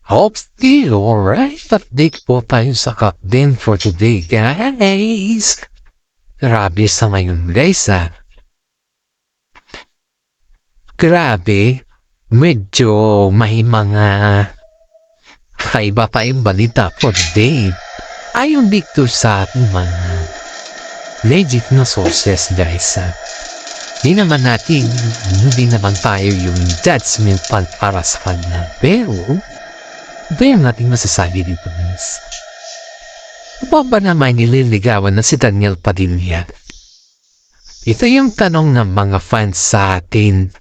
Hopefully, alright. Update po tayo sa cup din for today, guys. Grabe sa ngayon, guys, Grabe. Medyo may mga kaiba tayong balita for today. Ayon dito sa ating mga legit na sources, guys, Hindi naman tayo yung judgmental para sa kanya. Pero, ito yung nating masasabi dito, guys. Ano ba naman nililigawan na si Daniel Padilla? Ito yung tanong ng mga fans sa atin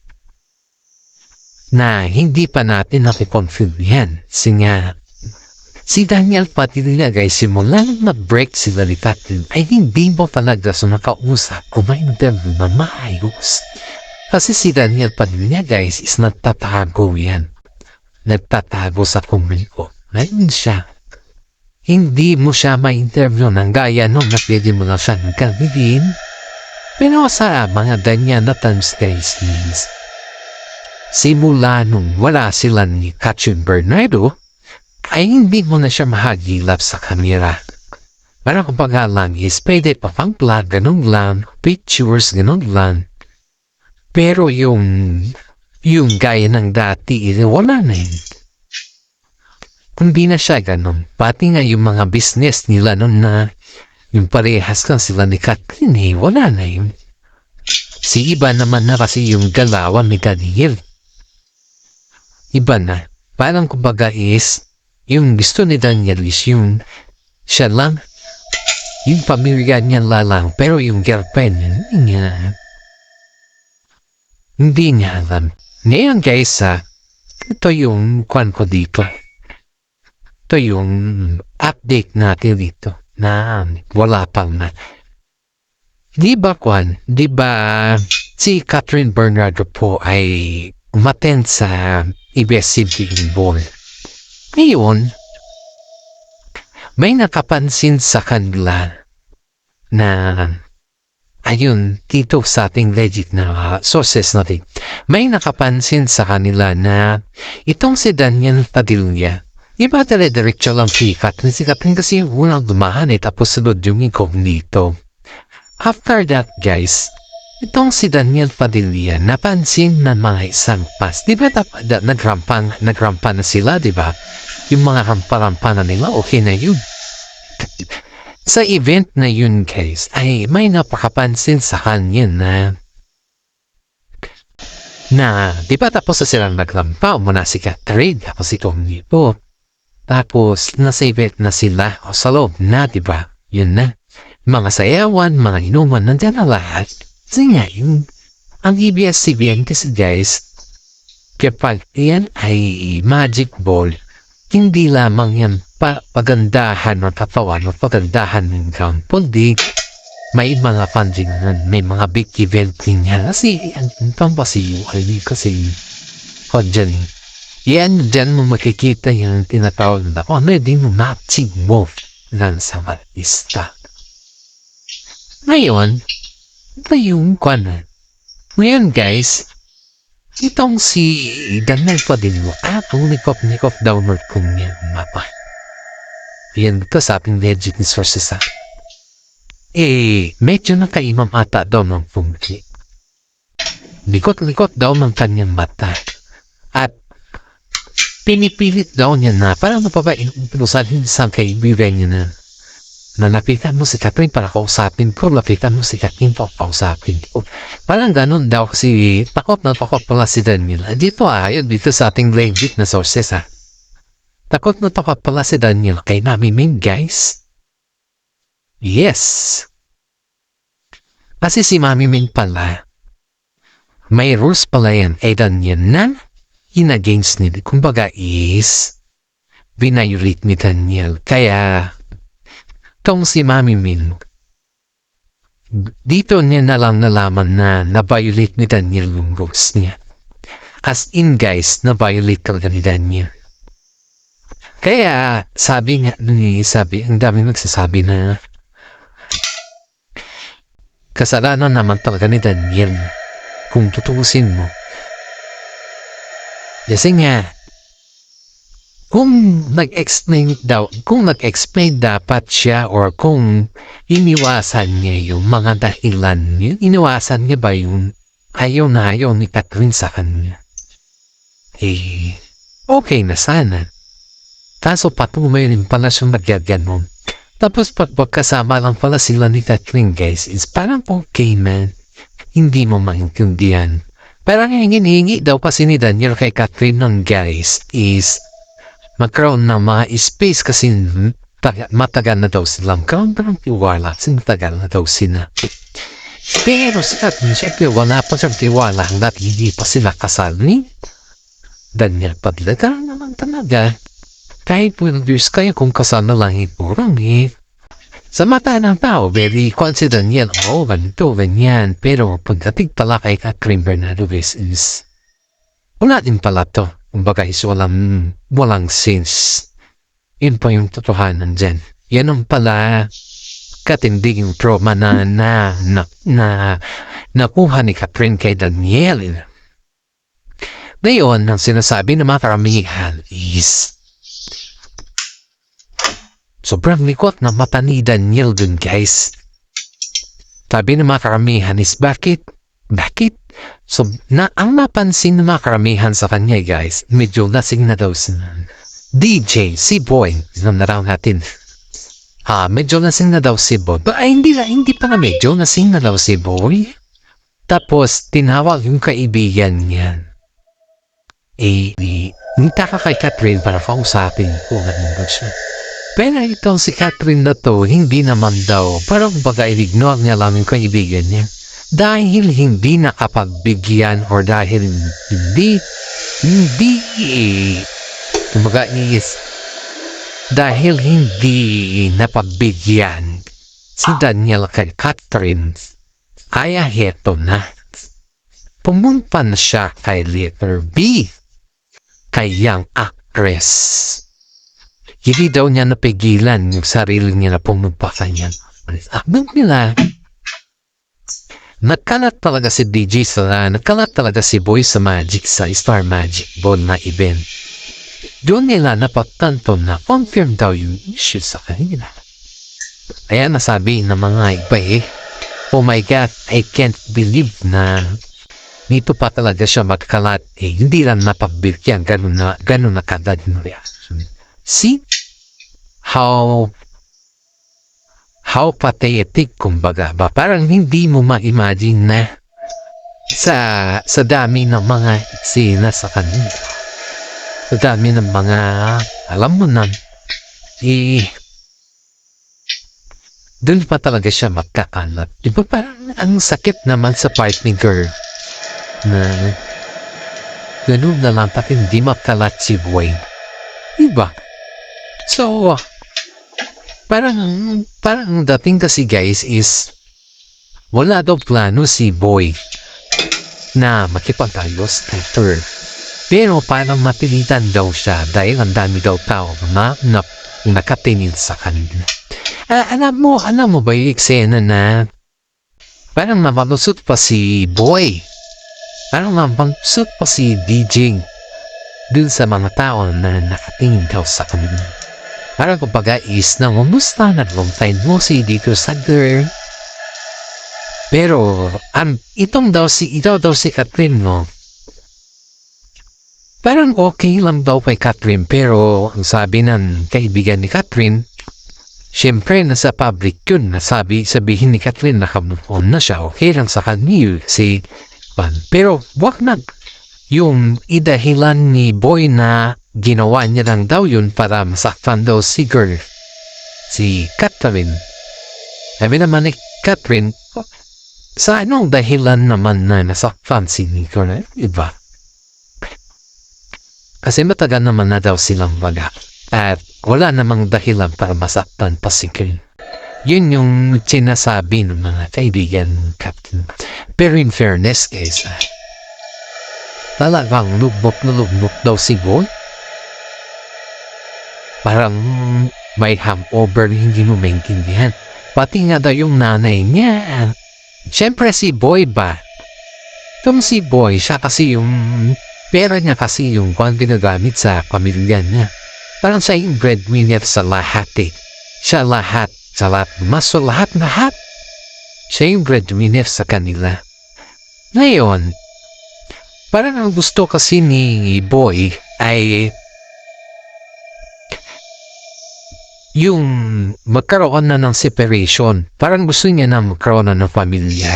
na hindi pa natin nakikonfirm yan. Si Daniel Padilla, guys, simula nang mag-break sila ni Kathleen ay hindi mo talaga so nakausap o may interview na maayos. Kasi si Daniel Padilla, guys, is nagtatago yan. Nagtatago sa komuniko. Ngayon siya. Hindi mo siya ma-interview ng gaya nung na pwede mo na siya nagkabihin. Pero sa mga ganyan na times, guys, simula nung wala sila ni Katrin Bernardo, ay hindi mo na siya mahagilap sa kamera. Parang kumbaga lang is pwede pa pang vlog, ganun lang, pictures, ganun lang. Pero yung gaya ng dati, wala na yun. Hindi na siya ganun. Pati nga yung mga business nila nun na yung parehas lang sila ni Kathleen, wala na yun. Si iba naman na kasi yung galawan ni Daniel. Iba na. Parang kumbaga is, yung gusto ni Daniel is yung siya lang, yung pamilya niya lang, pero yung girlfriend, hindi niya alam. Ngayon, guys, ito yung kwan ko dito. Ito yung update natin dito na wala pang na. Di ba si Katrin Bernardo po ay umattend sa ABS-CBN Ball. Ngayon, may nakapansin sa kanila na ayun, dito sa ating legit na sources natin, may nakapansin sa kanila na itong si Daniel Padilla, iba diretso lang si Katrin kasi yung unang dumahan tapos sunod yung incognito. After that, guys, itong si Daniel Padilla napansin na mga isang pas. Di ba nagrampan na sila, di ba? Yung mga rampa-rampa na nila, okay na yun. Sa event na yun, guys, ay may napakapansin sa kanya na di ba tapos na silang nagrampa, muna si Catherine, tapos si Tomnipo. Tapos, nasa event na sila, o sa loob na, di ba? Yun na. Mga sayawan, mga inuman, nandiyan na lahat. Kasi nga, ang ABS-CBN kasi, guys, kapag yan ay magic ball, hindi lamang yan pagandahan o katawan o pagandahan ng ground, kundi may mga funding na may mga big event din yan. Kasi, ang pasiyuhan kasi, o dyan, dyan mo makikita yung tinatawag na ano din mo matching move lang sa artista. Ngayon, ito yung kwanan. Ngayon, guys, itong si Daniel Padilla, nikop downward kung yan mapa. Yan ito sa ating legit sources medyo nakaimam ata daw ng pungki. Likot daw ng kanyang mata. At pinipilit daw niya na parang napapain sa kaibigan niya na lapitan mo si Catherine para kausapin ko, lapitan mo si Catherine para kausapin ko. Parang ganun daw kasi takot pala si Daniel. Dito dito sa ating legit na sources Takot pala si Daniel kay Mami Min, guys. Yes. Kasi si Mami Min pala, may rules pala yan kay Daniel na in-against nila. Kumbaga is, binayulit ni Daniel. Kaya, itong si Mami Min, dito niya na lang nalaman na na-violate ni Daniel yung rules niya. As in, guys, na-violate talaga ni Daniel. Kaya, ang dami nagsasabi na kasalanan naman talaga ni Daniel kung tutuusin mo. Kasi nga, kung nag-explain dapat siya or kung iniwasan niya yung mga dahilan niya, iniwasan niya ba yung ayaw na ayaw ni Catherine sa kanya? Eh, okay na sana. Kaso patuloy rin pala siyang nagyaganon. Tapos pag magkasama lang pala sila ni Catherine, guys, is parang okay man. Hindi mo maintindihan. Parang hingin-hingi daw pa si ni Daniel kay Catherine ng guys is magkaroon ng mga space kasi matagal na daw silang karoon ng tiwala kasi matagal na daw sila. Pero si Catherine, syempre wala pa siyang tiwala hanggat hindi pa sila kasal ni Daniel Padlaga naman talaga. Kahit 12 years kayo kung kasal na lang iturang eh. Sa mata ng tao, very confident yan. Oo, ganito, ganyan. Pero pagdating pala kay Catherine Bernardoes is wala din pala to. Kumbaga is walang sense. Yun pa yung totohanan dyan. Yan ang pala katindig yung trauma na nakuha ni Catherine kay Daniel. Ngayon, ang sinasabi ng mga karamihan is sobrang likot na mata ni Daniel dun, guys. Sabi ng mga karamihan is bakit? So, ang napansin ng mga karamihan sa kanya, guys, medyo lasing na daw si DJ, si Boy. Inom na raw natin. Medyo lasing na daw si Boy. Hindi pa nga medyo lasing na daw si Boy. Tapos, tinawag yung kaibigan niya. Nitaka kay Catherine para kausapin kung ano ba siya. Pero itong si Catherine na to, hindi naman daw. Parang baga i-ignore niya lang yung kaibigan niya. Dahil hindi nakapagbigyan or dahil dahil hindi napagbigyan si Daniel kay Catherine, kaya heto na. Pumunta na siya kay letter B, kay young actress. Hindi daw niya napigilan yung sarili niya na pumunta kanya. Abang nila, nagkalat talaga si DJ nagkalat talaga si Boy sa Magic, sa Star Magic Ball na event. Doon nila napagtanto na confirm daw yung issue sa kanila. Kaya nasabi ng mga iba oh my God, I can't believe na nito pa talaga siya magkalat. Hindi lang napabigyan, ganun na kadad yung reaction. See? How pathetic, kumbaga ba? Parang hindi mo ma-imagine na sa dami ng mga eksena sa kanila. Sa dami ng mga, alam mo na, dun pa talaga siya magkakalat. Diba parang ang sakit naman sa part ni girl na ganun na lang tapos hindi makalat si Boy. Diba? So, parang dating kasi guys is wala daw plano si Boy na makipag-ayos kay her. Pero parang mapilitan daw siya dahil ang dami daw tao na nakatingin sa kanila. Alam mo ba yung eksena na parang namalusot pa si Boy? Parang namalusot pa si DJ dun sa mga tao na nakatingin daw sa kanila. Parang kumbaga is na umusta na long time mo si dito sa girl. Pero ito daw si Catherine mo. Parang okay lang daw kay Catherine pero ang sabi ng kaibigan ni Catherine, syempre nasa public yun, sabihin ni Catherine na kamukon na siya, okay lang sa kanya si Van. Pero wag na yung idahilan ni Boy na ginawa niya lang daw yun para masaktan daw si Catherine. Sabi naman ni Catherine, sa anong dahilan naman na nasaktan si Nico na iba? Kasi matagal naman na daw silang baga at wala namang dahilan para masaktan pa si Catherine. Yun yung sinasabi ng mga kaibigan Captain. Pero in fairness guys, talagang lubok daw si Boy. Parang may hangover hindi mo maintindihan. Pati nga daw yung nanay niya. Siyempre si Boy ba? Itong si Boy, siya kasi yung pera niya kasi yung kung ginagamit sa pamilya niya. Parang siya yung breadwinner sa lahat eh. Siya lahat, sa lahat, mas sa lahat. Siya yung breadwinner sa kanila. Ngayon, parang ang gusto kasi ni Boy ay yung magkaroon na ng separation. Parang gusto niya na magkaroon na ng pamilya.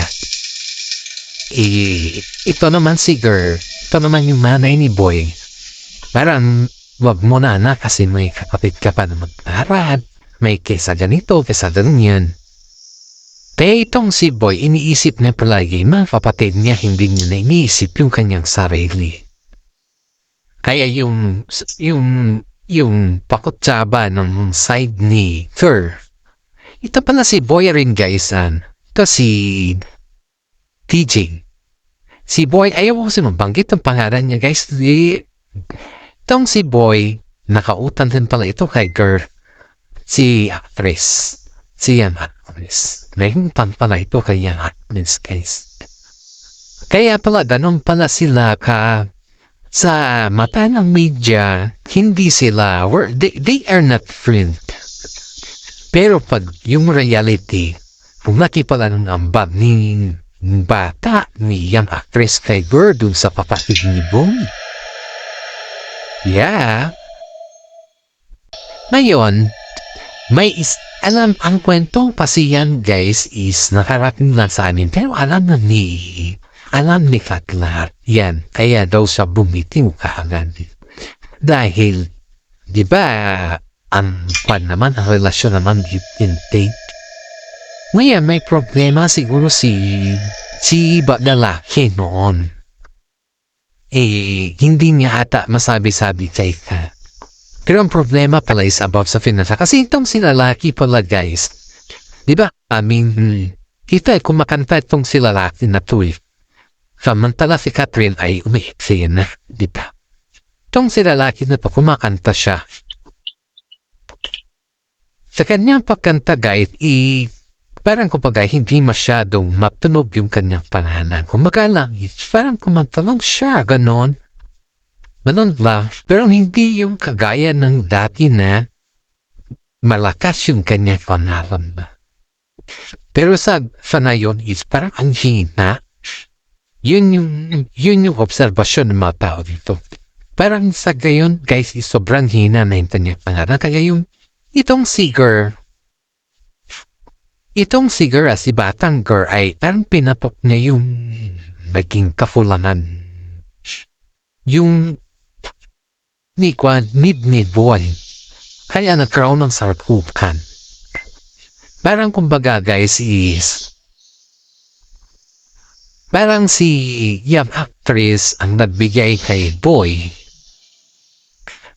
Ito naman si Girl. Ito naman yung manay ni Boy. Parang, wag mo na anak kasi may kapatid ka pa na mag-aral. May kesa ganito, kesa ganyan. Kaya itong si Boy, iniisip niya palagi, mga kapatid niya, hindi niya na iniisip yung kanyang sarili. Kaya yung pakutsaba ng side ni Thur. Ito pala si Boy rin guys. Ito si TJ. Si Boy, ayaw ko kasi mabanggit ang pangalan niya guys. Itong si Boy, nakautan din pala ito kay Girl. Si actress. Si yan actress. Nahintan pala ito kay yan actress guys. Kaya pala, ganun pala sila sa mata ng media, hindi sila, they are not friends. Pero pag yung reality, kung pala ng ambag ni bata ni young actress kay Girl dun sa kapatid ni Boy. Yeah. Ngayon, alam, ang kwentong pasiyan guys is nakarating lang sa amin, pero alam ni Katla, yan, kaya daw siya bumitiw kaagad. Dahil, di ba, ang relasyon naman give and take. Ngayon, may problema siguro si lalaki noon. Hindi niya ata masabi-sabi kay ka. Pero ang problema pala is about sa finansa. Kasi itong si lalaki pala guys, di ba, kita kumakanta itong si lalaki na tuwi. Samantala si Catherine ay umiiksi na, di ba? Itong si lalaki na pa kumakanta siya. Sa kanyang pagkanta guys, parang kumbaga hindi masyadong matunog yung kanyang pangalan. Kumbaga lang, parang kumanta lang siya, ganon. Ganon lang, pero hindi yung kagaya ng dati na malakas yung kanyang pangalan ba. Pero sa ngayon is parang ang hina. Yun yung obserbasyon ng mga tao dito. Parang sa gayon, guys, is sobrang hina na yung kanyang pangalan. Kaya itong si Girl, si batang Girl ay parang pinatok niya yung naging kafulanan. Yung mid-boy. Kaya nagkaroon ng sarkupan. Parang kumbaga guys is parang si young actress ang nagbigay kay Boy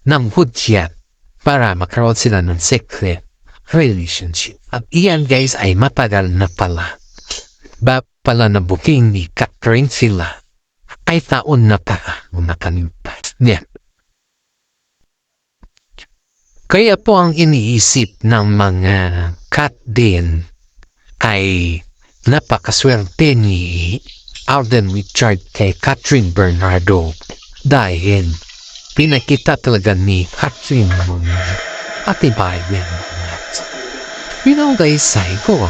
ng hudyat para magkaroon sila ng secret relationship. At iyan guys ay matagal na pala. Pala na booking ni Catherine sila ay taon na pa nakalipas. Yeah. Kaya po ang iniisip ng mga cat din ay napakaswerte ni Alden Richard kay Catherine Bernardo dahil pinakita talaga ni Catherine atibayan. Guys, sabi ko,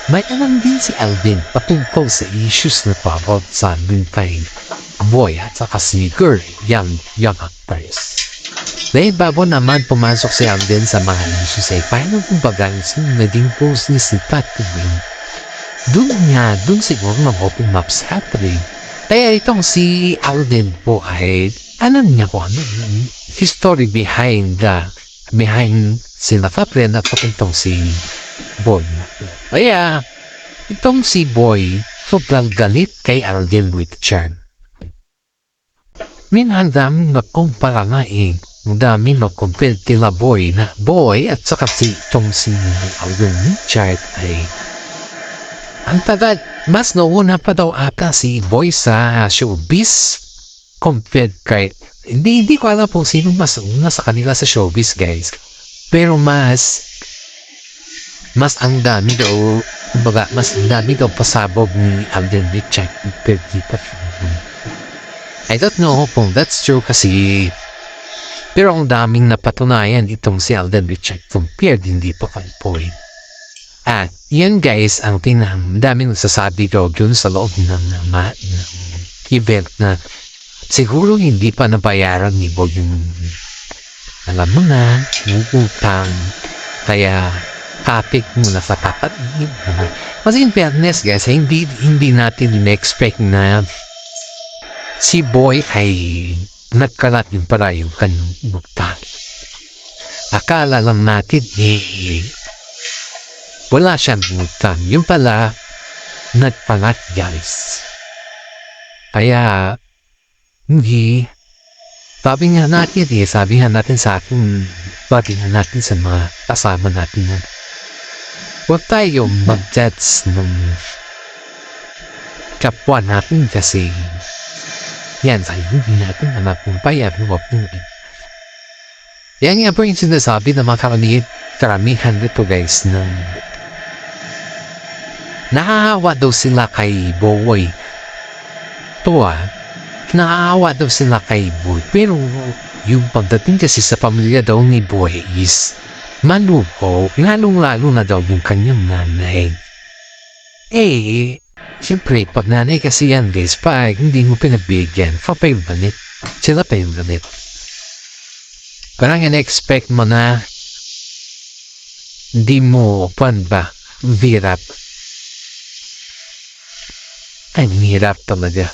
may alam din si Alden patungkol sa issues na pabot sa amin kay Boy at saka si Girl, young actress. Dahil bago naman pumasok si Alden sa mga issues ay paano kumbaga naging post ni si Catherine. Doon siguro mag-open maps happening. Kaya itong si Alden po ay alam niya kung ano history behind sila Catherine at itong si Boy. Kaya itong si Boy sobrang galit kay Alden Richard. Minhandam nagkumpara nga ang dami mag-compare kila Boy at saka itong si Alden Richard ay ang tagal, mas nauna pa daw ata si Boy sa showbiz compared kay, hindi ko alam po sino mas una sa kanila sa showbiz guys. Pero mas ang dami daw, mas ang dami daw pasabog ni Alden Richard compared dito. I don't know kung that's true kasi Pero ang daming napatunayan itong si Alden Richard compared hindi pa kay Boy. At yan guys ang daming nagsasabi daw dun sa loob ng event na siguro hindi pa nabayaran ni Boy yung alam mo na, utang. Kaya kapit muna sa kapatid. Kasi in fairness guys, hindi natin in-expect na si Boy ay nagkalat yung para yung kanyang utang. Akala lang natin wala siyang utang. Yung pala, nagpangat guys. Kaya, hindi. Sabi nga natin sa akin, sabi nga natin sa mga kasama natin na huwag tayo mag-judge ng kapwa natin kasi yan, sa hindi natin anak ng payat ng wapunin. Yan nga po yung sinasabi ng mga karamihan dito guys na nakakawa daw sila kay Boy. Nakakawa daw sila kay Boy. Pero yung pagdating kasi sa pamilya daw ni Boy is maluho. Lalong-lalo na daw yung kanyang nanay. Siyempre, pag nanay kasi yan guys, pag hindi mo pinabigyan, papayubanit. Sila payubanit. Parang in-expect mo na hindi mo, hirap. Ay, hirap talaga.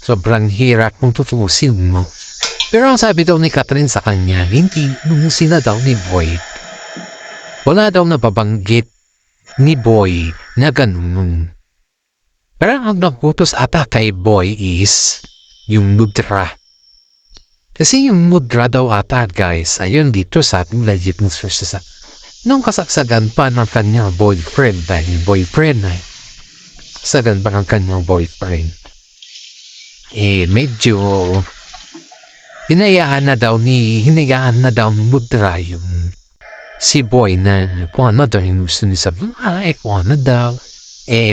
Sobrang hirap kung tutusin mo. Pero ang sabi daw ni Catherine sa kanya, hindi nung sila daw ni Boy. Wala daw nababanggit ni Boy na ganun. Pero ang naputos ata kay Boy is yung mudra. Kasi yung mudra daw ata guys, ayun dito sa ating legit ng sources. Nung kasagsagan pa ng kanyang boyfriend, dahil boyfriend ay sagan pa ng kanyang boyfriend. Medyo hinayaan na daw ni mudra yung si Boy na kung ano daw yung gusto niya sabihin, kung ano daw.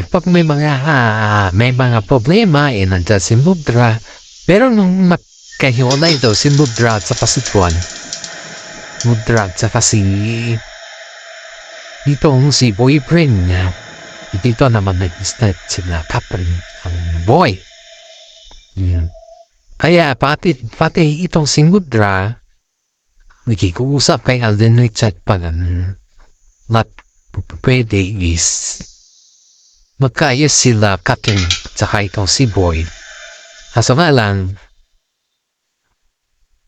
Pag may mga problema, nandiyan si Mudra. Pero nung magkahiwalay daw si Mudra at saka si Juan, Mudra at saka dito si boyfriend niya, dito naman nag-start sila Catherine ang Boy. Kaya pati itong si Mudra, nakikuusap kay Alden Richard pa not pwede is magkaayos sila Catherine tsaka itong si Boy. Kaso nga lang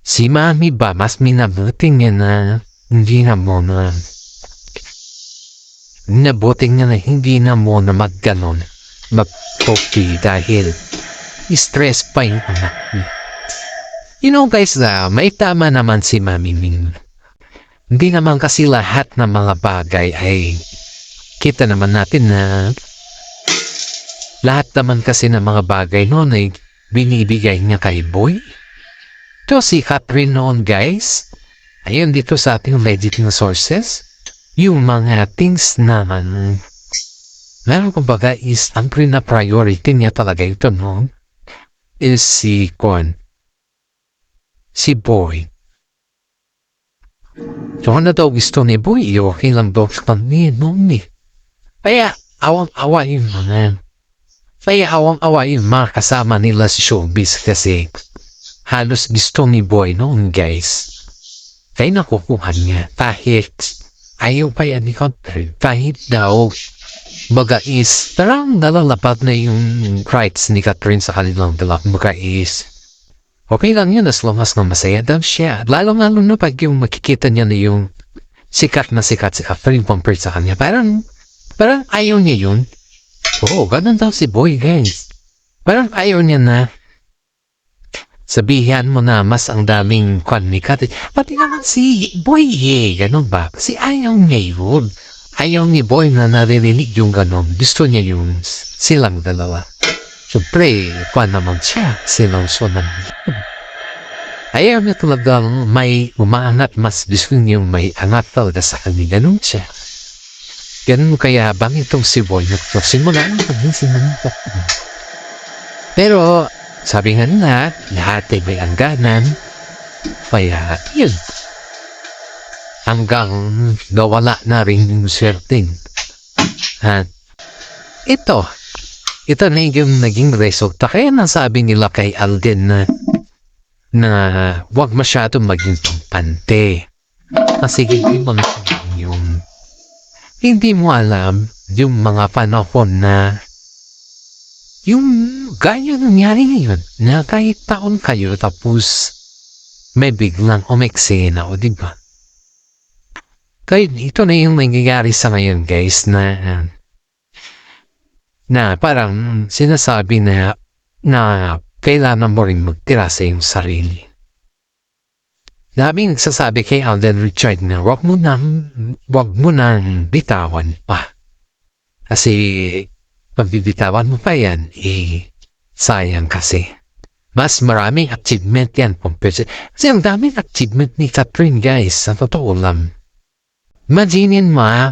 si Mami ba mas minabuting niya na hindi na mo na hindi na mo na magganon mag-copy dahil stress pa yung anak niya. You know guys, may tama naman si Mami Ming. Hindi naman kasi lahat ng mga bagay ay kita naman natin na lahat naman kasi ng mga bagay noon ay binibigay niya kay Boy. Ito si Catherine noon guys. Ayun dito sa ating legit na sources. Yung mga things naman meron kumbaga is ang priority niya talaga ito noon is si Boy. So ano daw gusto ni Boy? Okay lang daw sa kanya noon eh. Kaya awang-awa yung mga kasama nila si Showbiz kasi halos gusto ni Boy noon guys. Kaya nakukuha niya kahit ayaw pa yan ni Catherine. Kahit daw baga is tarang nalalapat na yung rights ni Catherine sa kanilang dalawa. Baga is okay lang yun as long as na masaya daw siya. Lalo-lalo na pag yung makikita niya na yung sikat si Catherine compared sa kanya. Parang ayaw niya yun. Oo, ganun daw si Boy guys. Parang ayaw niya na sabihan mo na mas ang daming kwan ni Catherine. Pati naman si Boy ganun ba? Kasi ayaw niya yun. Ayaw ni Boy na naririnig yung ganun. Gusto niya yung silang dalawa. Siyempre, kwan naman siya. Silang sunan. Ayaw niya talagang may umaangat. Mas gusto niya yung may angat talaga sa kanila. Ganun siya. Ganun kaya bang itong si Boy nagsimula. Pero Sabi nga nila, lahat ay may hangganan. Kaya, yun. Hanggang nawala na rin yung swerting. At ito na yung naging resulta. Kaya nasabi nila kay Alden na wag masyadong maging pampante. Kasi hindi mo alam yung mga panahon na yung gaya nangyari ngayon na kahit taon kayo tapos may biglang umeksena o diba? Kaya ito na yung nangyayari sa ngayon guys na parang sinasabi na kailangan mo rin magtira sa iyong sarili. Daming nagsasabi kay Alden Richard na wag mo nang bitawan pa. Kasi pag bibitawan mo pa yan, sayang kasi. Mas maraming achievement yan compared kasi ang daming achievement ni Catherine guys, sa totoo lang. Imaginin mo,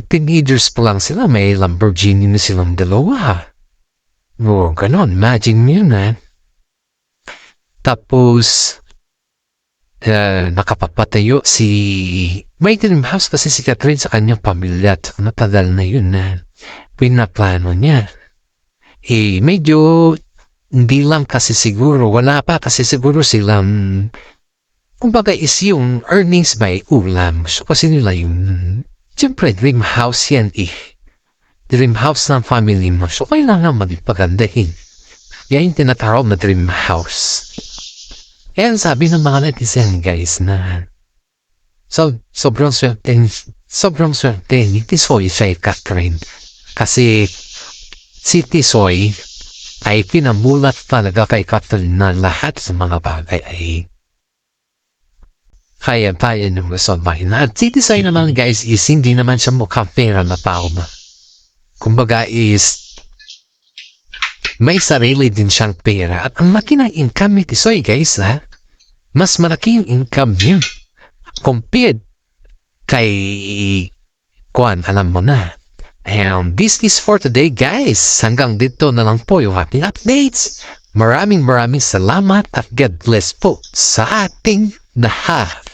teenagers pa lang sila, may Lamborghini na silang dalawa. O, ganon, imagine mo yun Tapos, nakapapatayo may dream house kasi si Catherine sa kanyang pamilya at matagal na yun pinaplano niya. Medyo hindi lang kasi siguro, wala pa kasi siguro silang kumbaga is yung earnings by ulam. So kasi nila yung siyempre dream house yan dream house ng family mo. So kailangan magpagandahin. Yan yung tinatawag na dream house. Kaya sabi ng mga netizen guys na sobrang swerte ni Tisoy sa Catherine. Kasi si Tisoy ay pinamulat talaga kay Catherine na lahat sa mga bagay ay kaya ng masabay na. At si Tisoy naman guys is hindi naman siya mukhang pera na tao na. Kumbaga is may sarili din siyang pera. At ang laki ng income ni Tisoy guys mas malaki yung income niya compared kay alam mo na. And this is for today guys. Hanggang dito na lang po yung ating updates. Maraming salamat at God bless po sa ating lahat.